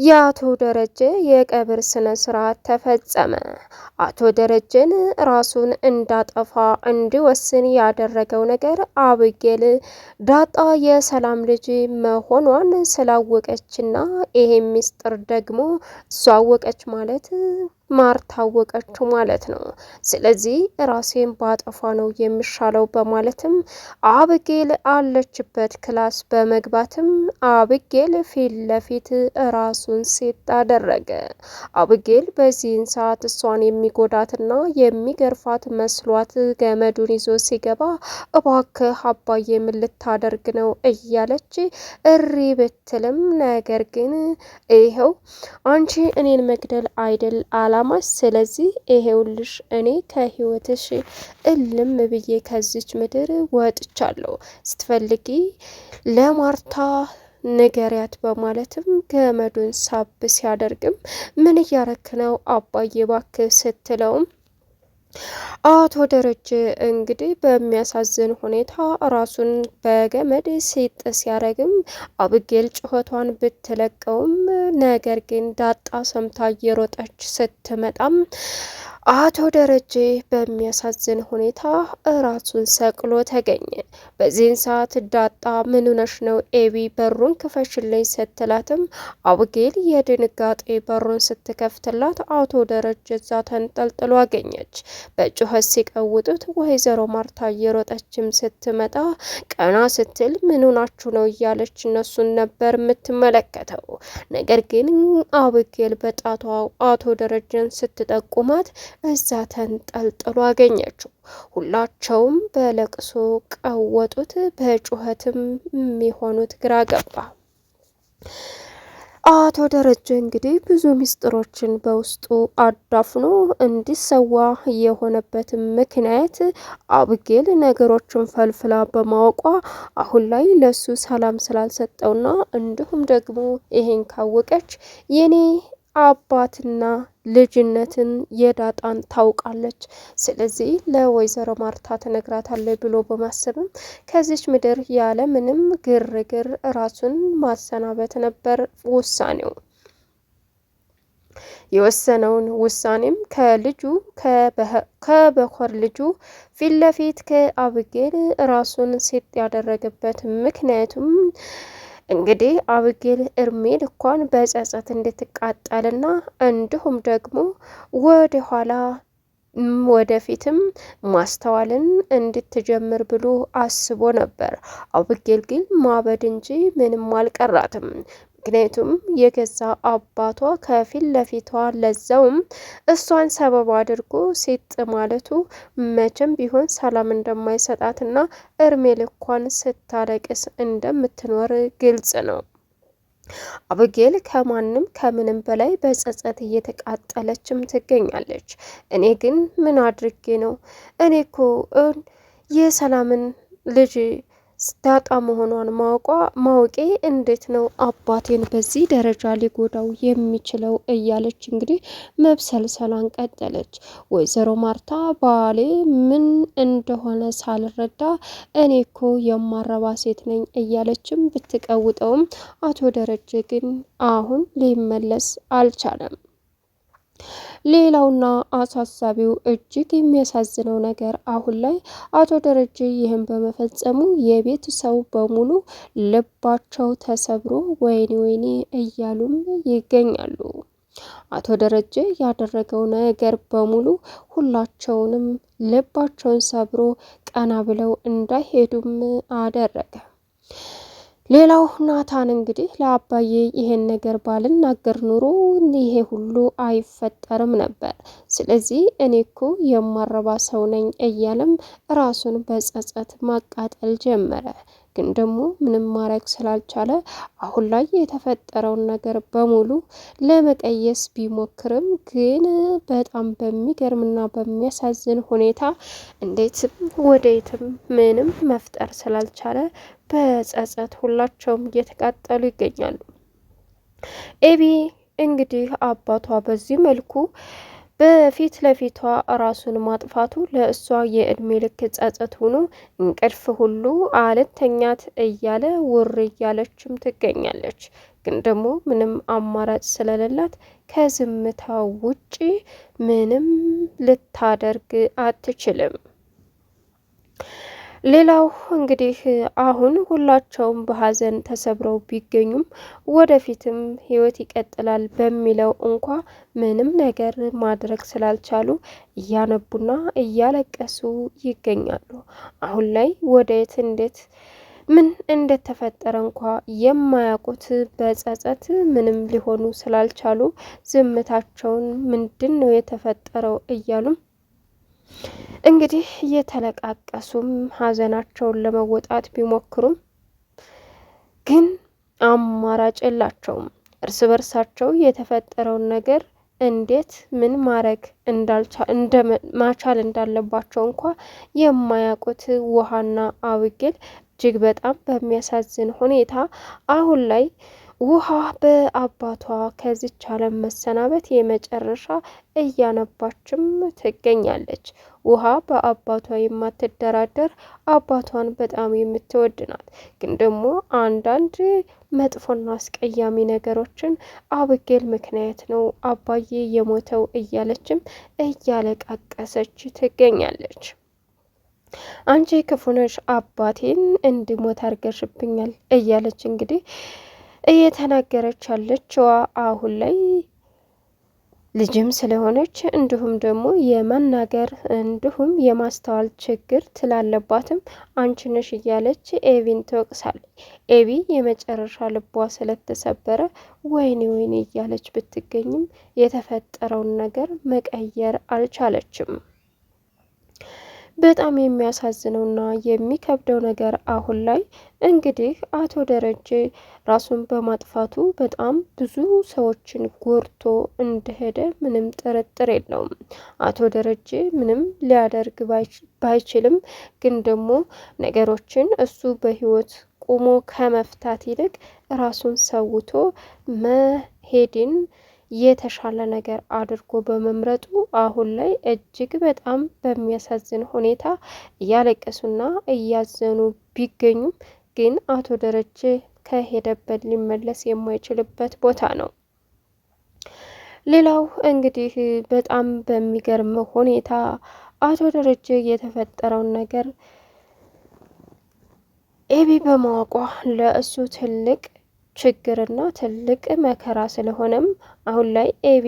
የአቶ ደረጀ የቀብር ስነ ስርዓት ተፈጸመ። አቶ ደረጀን ራሱን እንዳጠፋ እንዲወስን ያደረገው ነገር አብጌል ዳጣ የሰላም ልጅ መሆኗን ስላወቀችና ይሄ ሚስጥር ደግሞ እሷ አወቀች ማለት ማርታ አወቀችው ማለት ነው። ስለዚህ ራሴን ባጠፋ ነው የሚሻለው በማለትም አብጌል አለችበት ክላስ በመግባትም አብጌል ፊት ለፊት ራሱን ሴት አደረገ። አብጌል በዚህን ሰዓት እሷን የሚጎዳትና የሚገርፋት መስሏት ገመዱን ይዞ ሲገባ እባክህ አባዬ ምን ልታደርግ ነው እያለች እሪ ብትልም ነገር ግን ይኸው አንቺ እኔን መግደል አይደል አላማሽ፣ ስለዚህ ይሄውልሽ እኔ ከህይወትሽ እልም ብዬ ከዚች ምድር ወጥቻለሁ፣ ስትፈልጊ ለማርታ ንገሪያት በማለትም ገመዱን ሳብ ሲያደርግም ምን እያረክ ነው አባዬ ባክህ ስትለውም አቶ ደረጀ እንግዲህ በሚያሳዝን ሁኔታ ራሱን በገመድ ሲጥ ሲያረግም አብጌል ጩኸቷን ብትለቀውም ነገር ግን ዳጣ ሰምታ እየሮጠች ስትመጣም አቶ ደረጀ በሚያሳዝን ሁኔታ ራሱን ሰቅሎ ተገኘ። በዚህን ሰዓት ዳጣ ምን ሆነሽ ነው ኤቢ በሩን ክፈሽልኝ ስትላትም አብጌል የድንጋጤ በሩን ስትከፍትላት አቶ ደረጀ እዛ ተንጠልጥሎ አገኘች። በጩኸት ሲቀውጡት ወይዘሮ ማርታ እየሮጠችም ስትመጣ ቀና ስትል ምን ሆናችሁ ነው እያለች እነሱን ነበር የምትመለከተው። ነገር ግን አብጌል በጣቷ አቶ ደረጀን ስትጠቁማት እዛ ተንጠልጥሎ አገኘችው። ሁላቸውም በለቅሶ ቀወጡት። በጩኸትም የሚሆኑት ግራ ገባ። አቶ ደረጀ እንግዲህ ብዙ ሚስጥሮችን በውስጡ አዳፍኖ እንዲሰዋ የሆነበት ምክንያት አብጌል ነገሮችን ፈልፍላ በማወቋ አሁን ላይ ለሱ ሰላም ስላልሰጠውና እንዲሁም ደግሞ ይሄን ካወቀች የኔ አባትና ልጅነትን የዳጣን ታውቃለች፣ ስለዚህ ለወይዘሮ ማርታ ትነግራታለች ብሎ በማሰብም ከዚች ምድር ያለ ምንም ግርግር ራሱን ማሰናበት ነበር ውሳኔው። የወሰነውን ውሳኔም ከልጁ ከበኮር ልጁ ፊት ለፊት ከአብጌል ራሱን ሴት ያደረገበት ምክንያቱም እንግዲህ አብጌል እርሜ ልኳን በጸጸት እንድትቃጠልና እንዲሁም ደግሞ ወደ ኋላ ወደፊትም ማስተዋልን እንድትጀምር ብሎ አስቦ ነበር። አብጌል ግን ማበድ እንጂ ምንም አልቀራትም። ምክንያቱም የገዛ አባቷ ከፊት ለፊቷ ለዛውም እሷን ሰበብ አድርጎ ሴት ማለቱ መቼም ቢሆን ሰላም እንደማይሰጣትና እርሜ ልኳን ስታለቅስ እንደምትኖር ግልጽ ነው። አብጌል ከማንም ከምንም በላይ በጸጸት እየተቃጠለችም ትገኛለች። እኔ ግን ምን አድርጌ ነው? እኔ እኮ የሰላምን ልጅ ዳጣ መሆኗን ማወቄ እንዴት ነው አባቴን በዚህ ደረጃ ሊጎዳው የሚችለው እያለች እንግዲህ መብሰልሰሏን ቀጠለች። ወይዘሮ ማርታ ባሌ ምን እንደሆነ ሳልረዳ እኔ እኮ የማረባ ሴት ነኝ እያለችም ብትቀውጠውም አቶ ደረጀ ግን አሁን ሊመለስ አልቻለም። ሌላውና አሳሳቢው እጅግ የሚያሳዝነው ነገር አሁን ላይ አቶ ደረጀ ይህን በመፈጸሙ የቤት ሰው በሙሉ ልባቸው ተሰብሮ ወይኔ ወይኔ እያሉም ይገኛሉ። አቶ ደረጀ ያደረገው ነገር በሙሉ ሁላቸውንም ልባቸውን ሰብሮ ቀና ብለው እንዳይሄዱም አደረገ። ሌላው ናታን እንግዲህ ለአባዬ ይሄን ነገር ባልናገር ኑሮ ይሄ ሁሉ አይፈጠርም ነበር፣ ስለዚህ እኔ እኮ የማረባ ሰው ነኝ እያለም ራሱን በጸጸት ማቃጠል ጀመረ። ግን ደግሞ ምንም ማድረግ ስላልቻለ አሁን ላይ የተፈጠረውን ነገር በሙሉ ለመቀየስ ቢሞክርም ግን በጣም በሚገርምና በሚያሳዝን ሁኔታ እንዴትም ወዴትም ምንም መፍጠር ስላልቻለ በጸጸት ሁላቸውም እየተቃጠሉ ይገኛሉ። ኤቢ እንግዲህ አባቷ በዚህ መልኩ በፊት ለፊቷ ራሱን ማጥፋቱ ለእሷ የእድሜ ልክ ጸጸት ሆኖ እንቅልፍ ሁሉ አልተኛት እያለ ውር እያለችም ትገኛለች። ግን ደግሞ ምንም አማራጭ ስለሌላት ከዝምታ ውጪ ምንም ልታደርግ አትችልም። ሌላው እንግዲህ አሁን ሁላቸውም በሀዘን ተሰብረው ቢገኙም ወደፊትም ህይወት ይቀጥላል በሚለው እንኳ ምንም ነገር ማድረግ ስላልቻሉ እያነቡና እያለቀሱ ይገኛሉ። አሁን ላይ ወደየት እንዴት ምን እንደተፈጠረ እንኳ የማያውቁት በጸጸት ምንም ሊሆኑ ስላልቻሉ ዝምታቸውን ምንድን ነው የተፈጠረው እያሉም እንግዲህ እየተለቃቀሱም ሀዘናቸውን ለመወጣት ቢሞክሩም ግን አማራጭ የላቸውም። እርስ በርሳቸው የተፈጠረውን ነገር እንዴት ምን ማድረግ ማቻል እንዳለባቸው እንኳ የማያውቁት ውሃና አብጌል እጅግ በጣም በሚያሳዝን ሁኔታ አሁን ላይ ውሃ በአባቷ ከዚች ዓለም መሰናበት የመጨረሻ እያነባችም ትገኛለች። ውሃ በአባቷ የማትደራደር አባቷን በጣም የምትወድ ናት። ግን ደግሞ አንዳንድ መጥፎና አስቀያሚ ነገሮችን አብጌል ምክንያት ነው አባዬ የሞተው እያለችም እያለቃቀሰች ትገኛለች። አንቺ ክፉነሽ አባቴን እንዲሞት አርገሽብኛል እያለች እንግዲህ እየተናገረች ያለችዋ አሁን ላይ ልጅም ስለሆነች እንዲሁም ደግሞ የመናገር እንዲሁም የማስተዋል ችግር ስላለባትም አንቺ ነሽ እያለች ኤቪን ትወቅሳለች። ኤቪ የመጨረሻ ልቧ ስለተሰበረ ወይኔ ወይኔ እያለች ብትገኝም የተፈጠረውን ነገር መቀየር አልቻለችም። በጣም የሚያሳዝነውና የሚከብደው ነገር አሁን ላይ እንግዲህ አቶ ደረጀ ራሱን በማጥፋቱ በጣም ብዙ ሰዎችን ጎርቶ እንደሄደ ምንም ጥርጥር የለውም። አቶ ደረጀ ምንም ሊያደርግ ባይችልም ግን ደግሞ ነገሮችን እሱ በህይወት ቆሞ ከመፍታት ይልቅ ራሱን ሰውቶ መሄድን የተሻለ ነገር አድርጎ በመምረጡ አሁን ላይ እጅግ በጣም በሚያሳዝን ሁኔታ እያለቀሱና እያዘኑ ቢገኙም ግን አቶ ደረጀ ከሄደበት ሊመለስ የማይችልበት ቦታ ነው። ሌላው እንግዲህ በጣም በሚገርም ሁኔታ አቶ ደረጀ የተፈጠረውን ነገር ኤቢ በማወቋ ለእሱ ትልቅ ችግርና ትልቅ መከራ ስለሆነም አሁን ላይ ኤቢ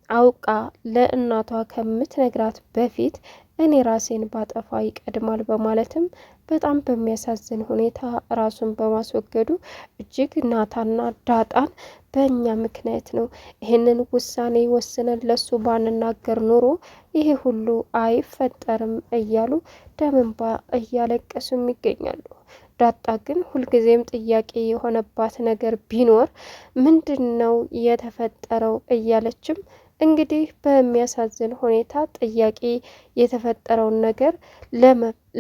አውቃ ለእናቷ ከምትነግራት በፊት እኔ ራሴን ባጠፋ ይቀድማል በማለትም በጣም በሚያሳዝን ሁኔታ ራሱን በማስወገዱ እጅግ ናታና ዳጣን በእኛ ምክንያት ነው ይህንን ውሳኔ ወስነን ለሱ ባንናገር ኑሮ ይሄ ሁሉ አይፈጠርም እያሉ ደምንባ እያለቀሱም ይገኛሉ። ዳጣ ግን ሁልጊዜም ጥያቄ የሆነባት ነገር ቢኖር ምንድን ነው የተፈጠረው እያለችም እንግዲህ በሚያሳዝን ሁኔታ ጥያቄ የተፈጠረውን ነገር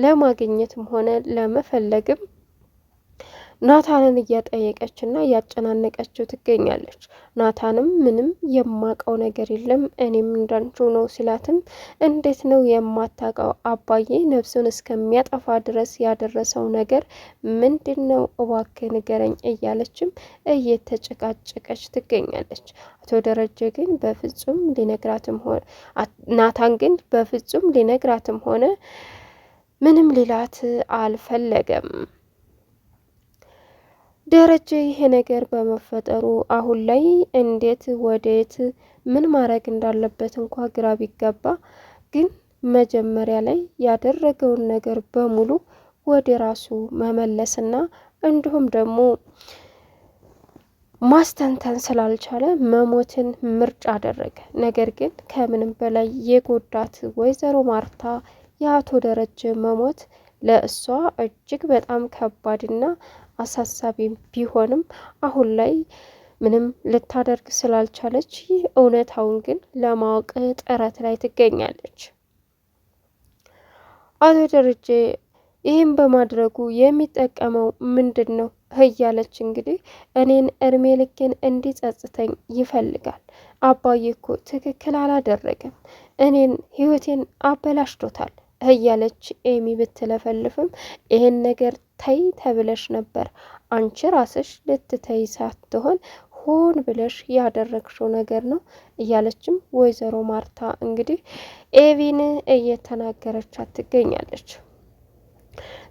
ለማግኘትም ሆነ ለመፈለግም ናታንን እያጠየቀችና እያጨናነቀችው ትገኛለች። ናታንም ምንም የማቀው ነገር የለም እኔም እንዳንቺው ነው ሲላትም እንዴት ነው የማታቀው? አባዬ ነፍሱን እስከሚያጠፋ ድረስ ያደረሰው ነገር ምንድን ነው? እባክህ ንገረኝ እያለችም እየተጨቃጨቀች ትገኛለች። አቶ ደረጀ ግን በፍጹም ሊነግራትም ሆነ ናታን ግን በፍጹም ሊነግራትም ሆነ ምንም ሊላት አልፈለገም። ደረጀ ይሄ ነገር በመፈጠሩ አሁን ላይ እንዴት ወዴት ምን ማድረግ እንዳለበት እንኳ ግራ ቢገባ ግን መጀመሪያ ላይ ያደረገውን ነገር በሙሉ ወደ ራሱ መመለስና እንዲሁም ደግሞ ማስተንተን ስላልቻለ መሞትን ምርጫ አደረገ። ነገር ግን ከምንም በላይ የጎዳት ወይዘሮ ማርታ የአቶ ደረጀ መሞት ለእሷ እጅግ በጣም ከባድና አሳሳቢ ቢሆንም አሁን ላይ ምንም ልታደርግ ስላልቻለች እውነታውን ግን ለማወቅ ጥረት ላይ ትገኛለች። አቶ ደረጀ ይህም በማድረጉ የሚጠቀመው ምንድን ነው እያለች እንግዲህ እኔን እድሜ ልኬን እንዲጸጽተኝ ይፈልጋል። አባዬ እኮ ትክክል አላደረገም፣ እኔን ህይወቴን አበላሽቶታል እያለች ኤሚ ብትለፈልፍም ይህን ነገር ተይ ተብለሽ ነበር። አንቺ ራስሽ ልትተይ ሳትሆን ሆን ብለሽ ያደረግሽው ነገር ነው እያለችም ወይዘሮ ማርታ እንግዲህ ኤቪን እየተናገረቻት ትገኛለች።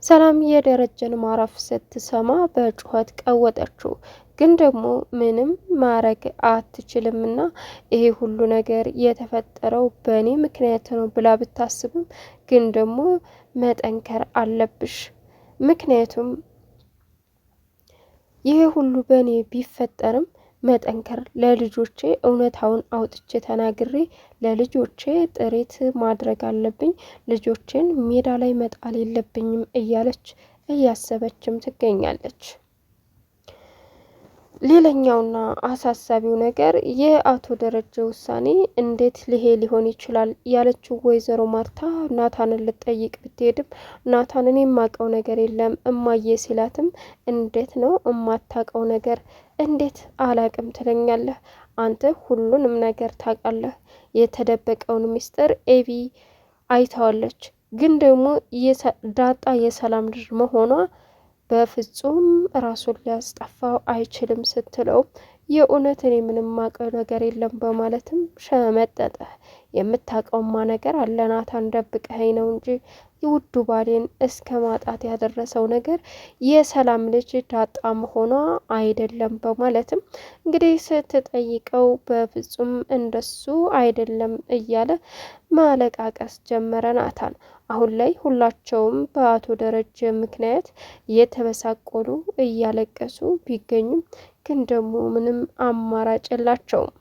ሰላም የደረጀን ማረፍ ስትሰማ በጩኸት ቀወጠችው። ግን ደግሞ ምንም ማረግ አትችልምና ይሄ ሁሉ ነገር የተፈጠረው በእኔ ምክንያት ነው ብላ ብታስብም ግን ደግሞ መጠንከር አለብሽ፣ ምክንያቱም ይሄ ሁሉ በእኔ ቢፈጠርም መጠንከር ለልጆቼ እውነታውን አውጥቼ ተናግሬ ለልጆቼ ጥሪት ማድረግ አለብኝ፣ ልጆቼን ሜዳ ላይ መጣል የለብኝም እያለች እያሰበችም ትገኛለች። ሌላኛውና አሳሳቢው ነገር የአቶ ደረጀ ውሳኔ እንዴት ሊሆን ይችላል ያለችው ወይዘሮ ማርታ ናታንን ልጠይቅ ብትሄድም ናታንን የማቀው ነገር የለም እማዬ ሲላትም እንዴት ነው እማታቀው ነገር እንዴት አላቅም ትለኛለህ? አንተ ሁሉንም ነገር ታውቃለህ። የተደበቀውን ምስጢር ኤቪ አይታዋለች። ግን ደግሞ ዳጣ የሰላም ልጅ መሆኗ በፍጹም ራሱን ሊያስጠፋው አይችልም ስትለው የእውነት እኔ ምንም ማቀው ነገር የለም በማለትም ሸመጠጠ። የምታቀውማ ነገር አለ ናታን፣ ደብቀኸኝ ነው እንጂ የውዱ ባሌን እስከ ማጣት ያደረሰው ነገር የሰላም ልጅ ዳጣ መሆኗ አይደለም በማለትም እንግዲህ ስትጠይቀው በፍጹም እንደሱ አይደለም እያለ ማለቃቀስ ጀመረ ናታን። አሁን ላይ ሁላቸውም በአቶ ደረጀ ምክንያት የተበሳቆሉ እያለቀሱ ቢገኙም ግን ደግሞ ምንም አማራጭ የላቸውም።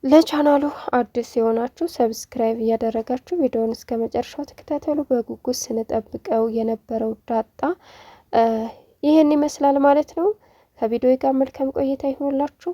ለቻናሉ አዲስ የሆናችሁ ሰብስክራይብ እያደረጋችሁ ቪዲዮውን እስከ መጨረሻው ተከታተሉ። በጉጉት ስንጠብቀው የነበረው ዳጣ ይህን ይመስላል ማለት ነው። ከቪዲዮ ጋር መልካም ቆይታ ይሆንላችሁ።